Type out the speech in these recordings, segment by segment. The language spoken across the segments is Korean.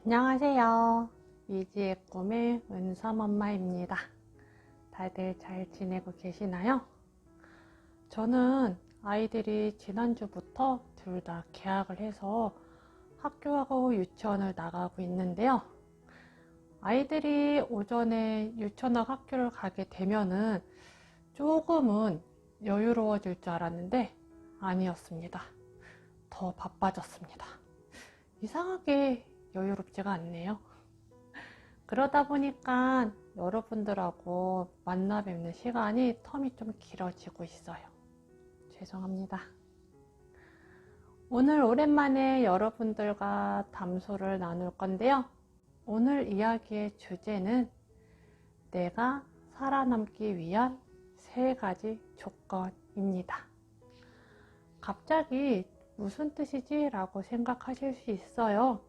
안녕하세요. 미지의 꿈의 은삼엄마입니다. 다들 잘 지내고 계시나요? 저는 아이들이 지난주부터 둘 다 개학을 해서 학교하고 유치원을 나가고 있는데요. 아이들이 오전에 유치원하고 학교를 가게 되면은 조금은 여유로워질 줄 알았는데 아니었습니다. 더 바빠졌습니다. 이상하게 여유롭지가 않네요. 그러다 보니까 여러분들하고 만나 뵙는 시간이 텀이 좀 길어지고 있어요. 죄송합니다. 오늘 오랜만에 여러분들과 담소를 나눌 건데요. 오늘 이야기의 주제는 내가 살아남기 위한 3가지 조건입니다. 갑자기 무슨 뜻이지? 라고 생각하실 수 있어요.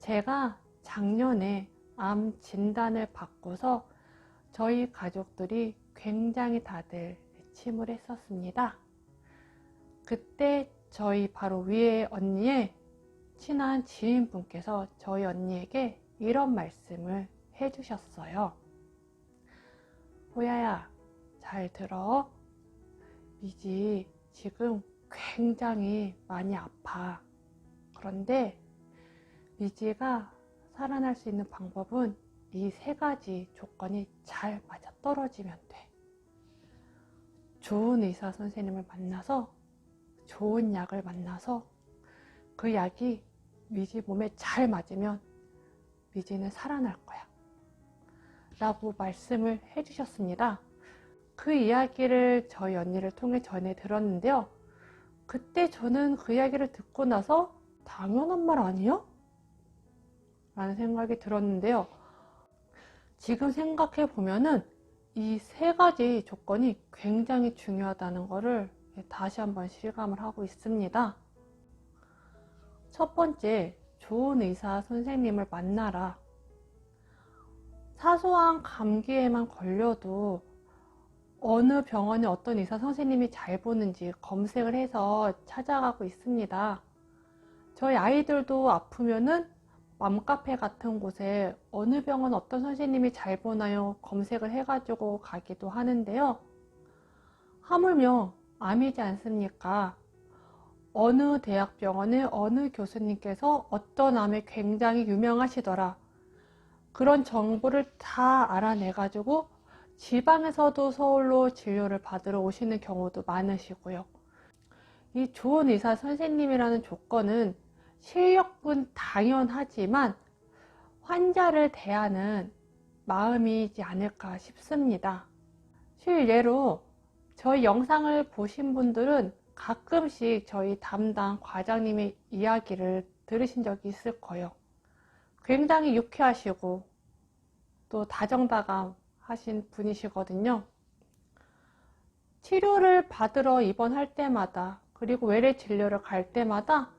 제가 작년에 암 진단을 받고서 저희 가족들이 굉장히 다들 침울했었습니다. 그때 저희 바로 위에 언니의 친한 지인분께서 저희 언니에게 이런 말씀을 해주셨어요. 보야야, 잘 들어. 미지 지금 굉장히 많이 아파. 그런데 미지가 살아날 수 있는 방법은 이 3가지 조건이 잘 맞아떨어지면 돼. 좋은 의사 선생님을 만나서 좋은 약을 만나서 그 약이 미지 몸에 잘 맞으면 미지는 살아날 거야 라고 말씀을 해주셨습니다. 그 이야기를 저희 언니를 통해 전해 들었는데요. 그때 저는 그 이야기를 듣고 나서 당연한 말 아니야? 라는 생각이 들었는데요. 지금 생각해 보면은 이 3가지 조건이 굉장히 중요하다는 것을 다시 한번 실감을 하고 있습니다. 첫 번째, 좋은 의사 선생님을 만나라. 사소한 감기에만 걸려도 어느 병원에 어떤 의사 선생님이 잘 보는지 검색을 해서 찾아가고 있습니다. 저희 아이들도 아프면은 맘카페 같은 곳에 어느 병원 어떤 선생님이 잘 보나요? 검색을 해가지고 가기도 하는데요. 하물며 암이지 않습니까? 어느 대학병원의 어느 교수님께서 어떤 암에 굉장히 유명하시더라. 그런 정보를 다 알아내가지고 지방에서도 서울로 진료를 받으러 오시는 경우도 많으시고요. 이 좋은 의사 선생님이라는 조건은 실력은 당연하지만 환자를 대하는 마음이지 않을까 싶습니다. 실례로 저희 영상을 보신 분들은 가끔씩 저희 담당 과장님의 이야기를 들으신 적이 있을 거예요. 굉장히 유쾌하시고 또 다정다감하신 분이시거든요. 치료를 받으러 입원할 때마다 그리고 외래 진료를 갈 때마다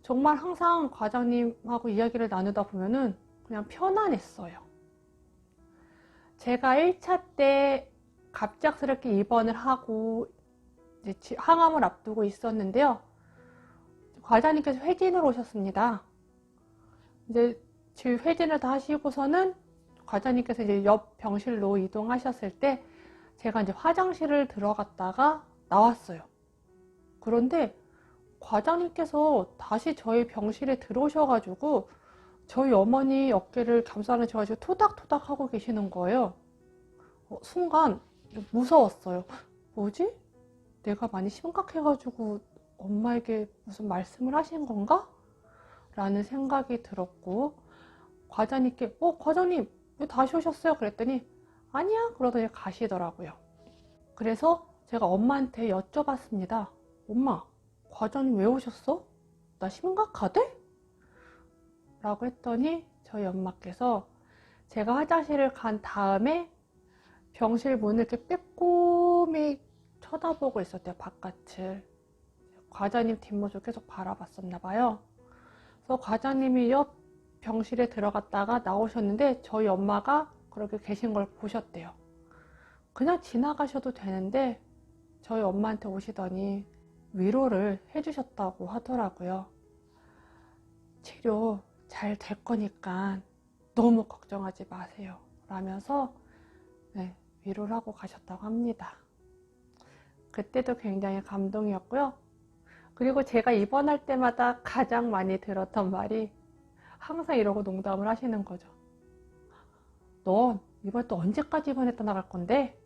정말 항상 과장님하고 이야기를 나누다 보면은 그냥 편안했어요. 제가 1차 때 갑작스럽게 입원을 하고 이제 항암을 앞두고 있었는데요. 과장님께서 회진을 오셨습니다. 이제 회진을 다 하시고서는 과장님께서 이제 옆 병실로 이동하셨을 때 제가 이제 화장실을 들어갔다가 나왔어요. 그런데 과장님께서 다시 저희 병실에 들어오셔가지고 저희 어머니 어깨를 감싸안으셔가지고 토닥토닥 하고 계시는 거예요. 순간 무서웠어요. 뭐지? 내가 많이 심각해가지고 엄마에게 무슨 말씀을 하신 건가? 라는 생각이 들었고 과장님께 과장님 왜 다시 오셨어요? 그랬더니 아니야 그러더니 가시더라고요. 그래서 제가 엄마한테 여쭤봤습니다. 엄마, 과장님 왜 오셨어? 나 심각하대? 라고 했더니 저희 엄마께서 제가 화장실을 간 다음에 병실 문을 이렇게 빼꼼히 쳐다보고 있었대요. 바깥을. 과장님 뒷모습을 계속 바라봤었나 봐요. 그래서 과장님이 옆 병실에 들어갔다가 나오셨는데 저희 엄마가 그렇게 계신 걸 보셨대요. 그냥 지나가셔도 되는데 저희 엄마한테 오시더니 위로를 해주셨다고 하더라고요. 치료 잘 될 거니까 너무 걱정하지 마세요 라면서 위로를 하고 가셨다고 합니다. 그때도 굉장히 감동이었고요. 그리고 제가 입원할 때마다 가장 많이 들었던 말이 항상 이러고 농담을 하시는 거죠. 넌 이번에 또 언제까지 입원했다 나갈 건데?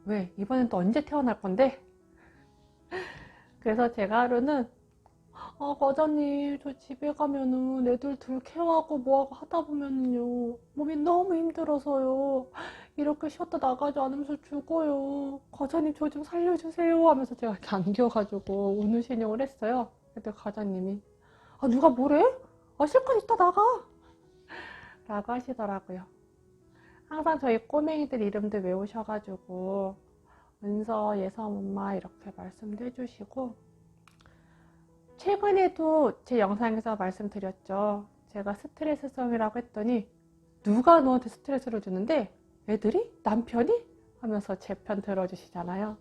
왜? 이번엔 또 언제 태어날 건데? 그래서 제가 하루는 과장님 저 집에 가면은 애들 둘 케어하고 뭐하고 하다 보면은요 몸이 너무 힘들어서요 이렇게 쉬었다 나가지 않으면서 죽어요. 과장님 저 좀 살려주세요 하면서 제가 이렇게 안겨가지고 우는 신용을 했어요. 그때 과장님이 누가 뭐래? 실컷 있다 나가 라고 하시더라고요. 항상 저희 꼬맹이들 이름도 외우셔가지고 은서, 예섬 엄마 이렇게 말씀도 해주시고, 최근에도 제 영상에서 말씀드렸죠. 제가 스트레스성이라고 했더니 누가 너한테 스트레스를 주는데? 애들이? 남편이? 하면서 제 편 들어주시잖아요.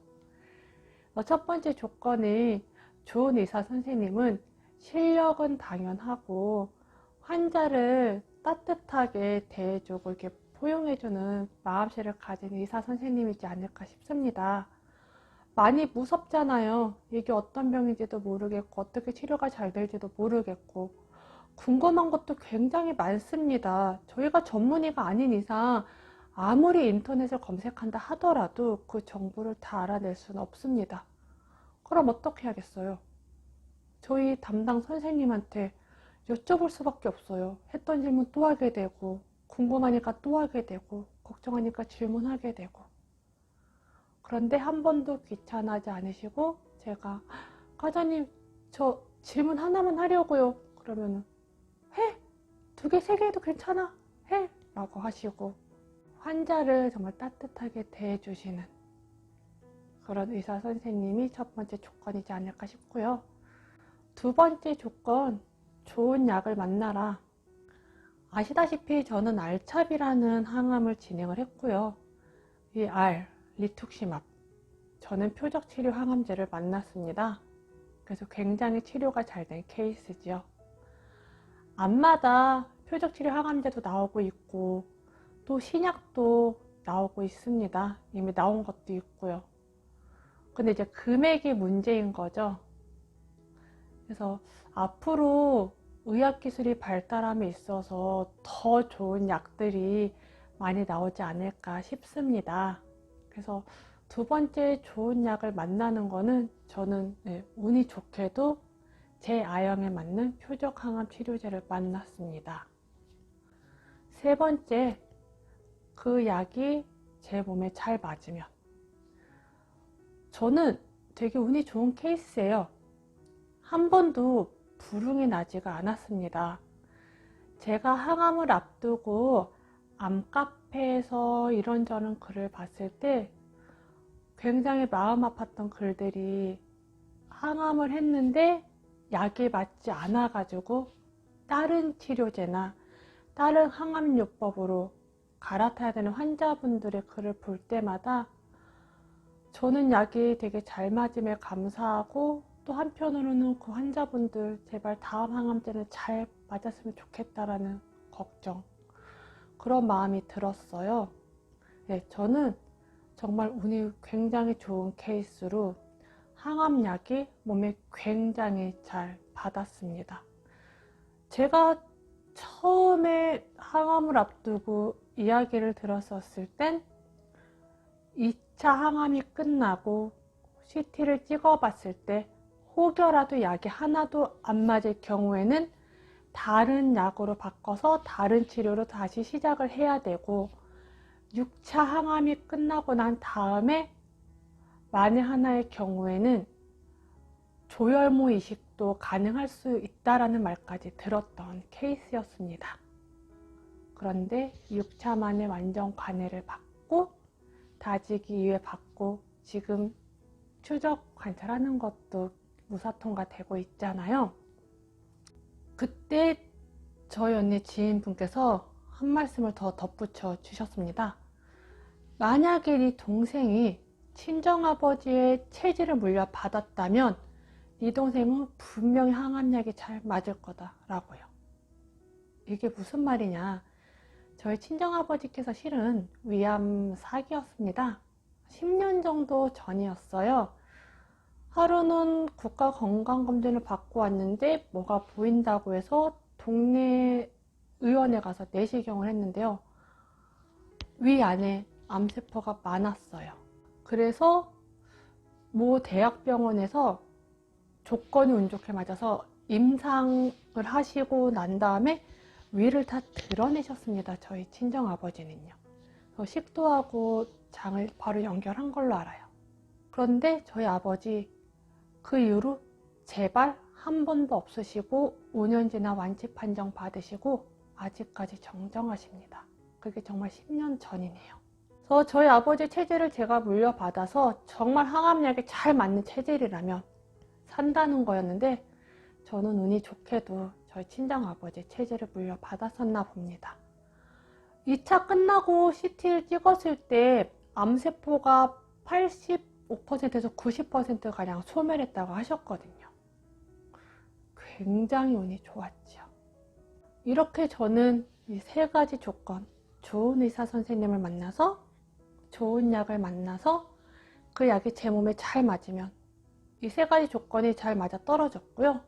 첫 번째 조건이 좋은 의사 선생님은 실력은 당연하고 환자를 따뜻하게 대해주고 이렇게 포용해주는 마음씨를 가진 의사 선생님이지 않을까 싶습니다. 많이 무섭잖아요. 이게 어떤 병인지도 모르겠고 어떻게 치료가 잘 될지도 모르겠고 궁금한 것도 굉장히 많습니다. 저희가 전문의가 아닌 이상 아무리 인터넷을 검색한다 하더라도 그 정보를 다 알아낼 수는 없습니다. 그럼 어떻게 하겠어요? 저희 담당 선생님한테 여쭤볼 수밖에 없어요. 했던 질문 또 하게 되고 궁금하니까 또 하게 되고 걱정하니까 질문하게 되고. 그런데 한 번도 귀찮아하지 않으시고 제가 과장님 저 질문 하나만 하려고요. 그러면은 해! 2개, 3개 해도 괜찮아. 해! 라고 하시고 환자를 정말 따뜻하게 대해주시는 그런 의사 선생님이 첫 번째 조건이지 않을까 싶고요. 두 번째 조건, 좋은 약을 만나라. 아시다시피 저는 알찹이라는 항암을 진행을 했고요. 이 리툭시맙, 저는 표적치료 항암제를 만났습니다. 그래서 굉장히 치료가 잘 된 케이스지요. 암마다 표적치료 항암제도 나오고 있고 또 신약도 나오고 있습니다. 이미 나온 것도 있고요. 근데 이제 금액이 문제인 거죠. 그래서 앞으로 의학기술이 발달함에 있어서 더 좋은 약들이 많이 나오지 않을까 싶습니다. 그래서 두 번째 좋은 약을 만나는 거는 저는 운이 좋게도 제 아형에 맞는 표적항암 치료제를 만났습니다. 세 번째, 그 약이 제 몸에 잘 맞으면. 저는 되게 운이 좋은 케이스예요. 한 번도 불응이 나지가 않았습니다. 제가 항암을 앞두고 암카페에서 이런저런 글을 봤을 때 굉장히 마음 아팠던 글들이 항암을 했는데 약이 맞지 않아 가지고 다른 치료제나 다른 항암요법으로 갈아타야 되는 환자분들의 글을 볼 때마다 저는 약이 되게 잘 맞음에 감사하고 또 한편으로는 그 환자분들 제발 다음 항암제는 잘 맞았으면 좋겠다라는 걱정, 그런 마음이 들었어요. 저는 정말 운이 굉장히 좋은 케이스로 항암약이 몸에 굉장히 잘 받았습니다. 제가 처음에 항암을 앞두고 이야기를 들었었을 땐 2차 항암이 끝나고 CT를 찍어봤을 때 혹여라도 약이 하나도 안 맞을 경우에는 다른 약으로 바꿔서 다른 치료로 다시 시작을 해야 되고 6차 항암이 끝나고 난 다음에 만에 하나의 경우에는 조혈모 이식도 가능할 수 있다라는 말까지 들었던 케이스였습니다. 그런데 6차 만에 완전 관해를 받고 다지기 2회 받고 지금 추적 관찰하는 것도 무사통과되고 있잖아요. 그때 저희 언니 지인분께서 한 말씀을 더 덧붙여 주셨습니다. 만약에 네 동생이 친정아버지의 체질을 물려받았다면 네 동생은 분명히 항암약이 잘 맞을 거다 라고요. 이게 무슨 말이냐. 저희 친정아버지께서 실은 위암 4기였습니다. 10년 정도 전이었어요. 하루는 국가건강검진을 받고 왔는데 뭐가 보인다고 해서 동네 의원에 가서 내시경을 했는데요. 위 안에 암세포가 많았어요. 그래서 모 대학병원에서 조건이 운 좋게 맞아서 임상을 하시고 난 다음에 위를 다 드러내셨습니다. 저희 친정아버지는요. 식도하고 장을 바로 연결한 걸로 알아요. 그런데 저희 아버지 그 이후로 재발 한 번도 없으시고 5년 지나 완치 판정 받으시고 아직까지 정정하십니다. 그게 정말 10년 전이네요. 그래서 저희 아버지 체질을 제가 물려받아서 정말 항암약에 잘 맞는 체질이라면 산다는 거였는데 저는 운이 좋게도 저희 친정아버지 체질을 물려받았었나 봅니다. 2차 끝나고 CT를 찍었을 때 암세포가 85%에서 90%가량 소멸했다고 하셨거든요. 굉장히 운이 좋았죠. 이렇게 저는 이 세 가지 조건, 좋은 의사 선생님을 만나서 좋은 약을 만나서 그 약이 제 몸에 잘 맞으면 이 세 가지 조건이 잘 맞아 떨어졌고요.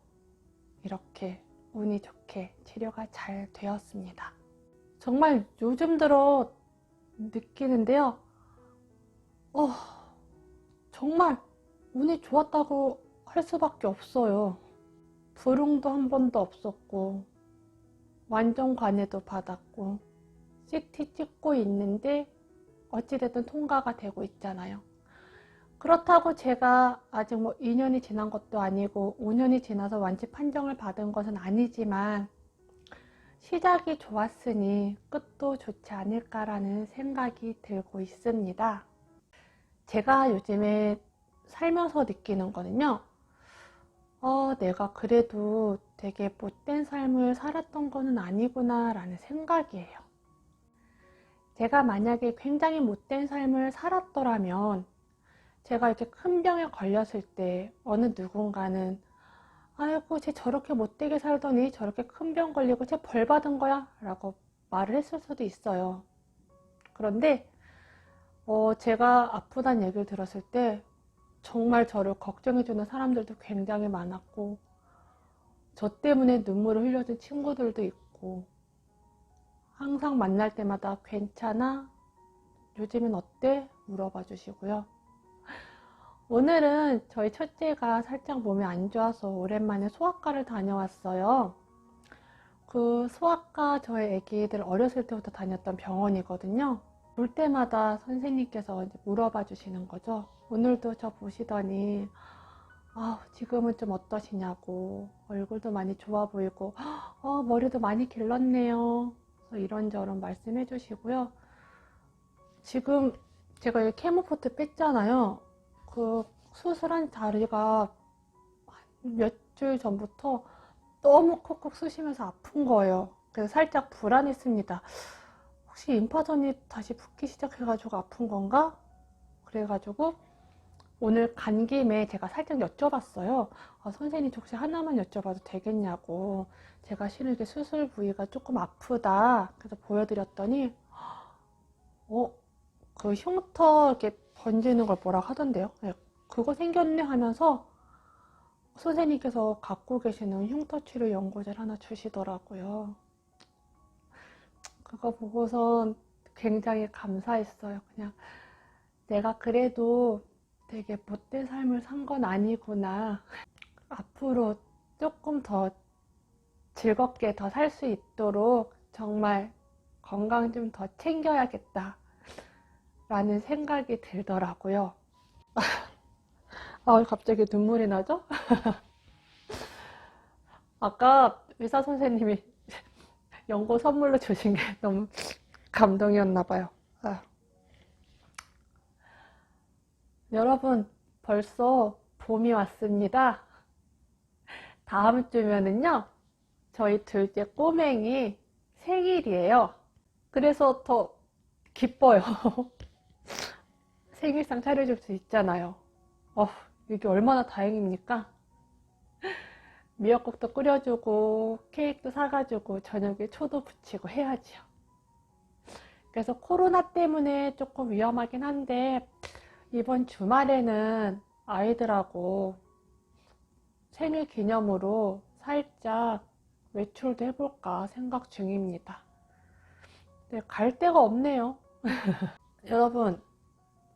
이렇게 운이 좋게 치료가 잘 되었습니다. 정말 요즘 들어 느끼는데요. 정말 운이 좋았다고 할 수밖에 없어요. 불응도 한 번도 없었고 완전 관해도 받았고 CT 찍고 있는데 어찌됐든 통과가 되고 있잖아요. 그렇다고 제가 아직 2년이 지난 것도 아니고 5년이 지나서 완치 판정을 받은 것은 아니지만 시작이 좋았으니 끝도 좋지 않을까라는 생각이 들고 있습니다. 제가 요즘에 살면서 느끼는 거는요. 내가 그래도 되게 못된 삶을 살았던 거는 아니구나 라는 생각이에요. 제가 만약에 굉장히 못된 삶을 살았더라면 제가 이렇게 큰 병에 걸렸을 때 어느 누군가는 아이고 쟤 저렇게 못되게 살더니 저렇게 큰 병 걸리고 쟤 벌 받은 거야 라고 말을 했을 수도 있어요. 그런데 제가 아프다는 얘기를 들었을 때 정말 저를 걱정해주는 사람들도 굉장히 많았고 저 때문에 눈물을 흘려준 친구들도 있고 항상 만날 때마다 괜찮아? 요즘은 어때? 물어봐 주시고요. 오늘은 저희 첫째가 살짝 몸이 안 좋아서 오랜만에 소아과를 다녀왔어요. 그 소아과 저희 애기들 어렸을 때부터 다녔던 병원이거든요. 볼 때마다 선생님께서 이제 물어봐 주시는 거죠. 오늘도 저 보시더니 지금은 좀 어떠시냐고, 얼굴도 많이 좋아 보이고 머리도 많이 길렀네요. 그래서 이런저런 말씀해 주시고요. 지금 제가 이 케모포트 뺐잖아요. 그 수술한 자리가 몇 주 전부터 너무 콕콕 쑤시면서 아픈 거예요. 그래서 살짝 불안했습니다. 혹시 임파선이 다시 붓기 시작해가지고 아픈 건가? 그래가지고 오늘 간 김에 제가 살짝 여쭤봤어요. 선생님 혹시 하나만 여쭤봐도 되겠냐고. 제가 실은 이렇게 수술 부위가 조금 아프다. 그래서 보여드렸더니 그 흉터 이렇게 번지는 걸 뭐라 하던데요. 네, 그거 생겼네 하면서 선생님께서 갖고 계시는 흉터 치료 연고제를 하나 주시더라고요. 그거 보고선 굉장히 감사했어요. 그냥 내가 그래도 되게 못된 삶을 산 건 아니구나. 앞으로 조금 더 즐겁게 더 살 수 있도록 정말 건강 좀 더 챙겨야겠다 라는 생각이 들더라고요. 갑자기 눈물이 나죠? 아까 의사 선생님이 연고 선물로 주신 게 너무 감동이었나 봐요. 여러분, 벌써 봄이 왔습니다. 다음 주면은요, 저희 둘째 꼬맹이 생일이에요. 그래서 더 기뻐요. 생일상 차려줄 수 있잖아요. 이게 얼마나 다행입니까? 미역국도 끓여주고 케이크도 사가지고 저녁에 초도 부치고 해야지요. 그래서 코로나 때문에 조금 위험하긴 한데 이번 주말에는 아이들하고 생일 기념으로 살짝 외출도 해볼까 생각 중입니다. 근데 갈 데가 없네요. 여러분,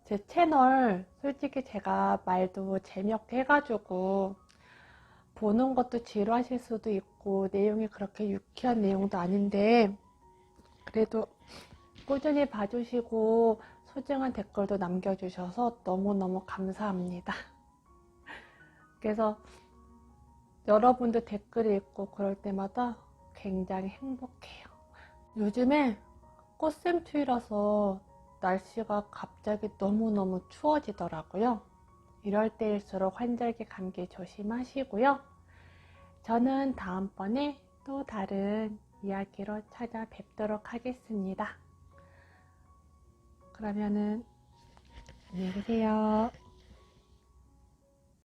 제 채널 솔직히 제가 말도 재미없게 해가지고 보는 것도 지루하실 수도 있고 내용이 그렇게 유쾌한 내용도 아닌데 그래도 꾸준히 봐주시고 소중한 댓글도 남겨주셔서 너무너무 감사합니다. 그래서 여러분들 댓글 읽고 그럴 때마다 굉장히 행복해요. 요즘에 꽃샘추위라서 날씨가 갑자기 너무너무 추워지더라고요. 이럴 때일수록 환절기 감기 조심하시고요. 저는 다음번에 또 다른 이야기로 찾아뵙도록 하겠습니다. 그러면은 안녕히 계세요.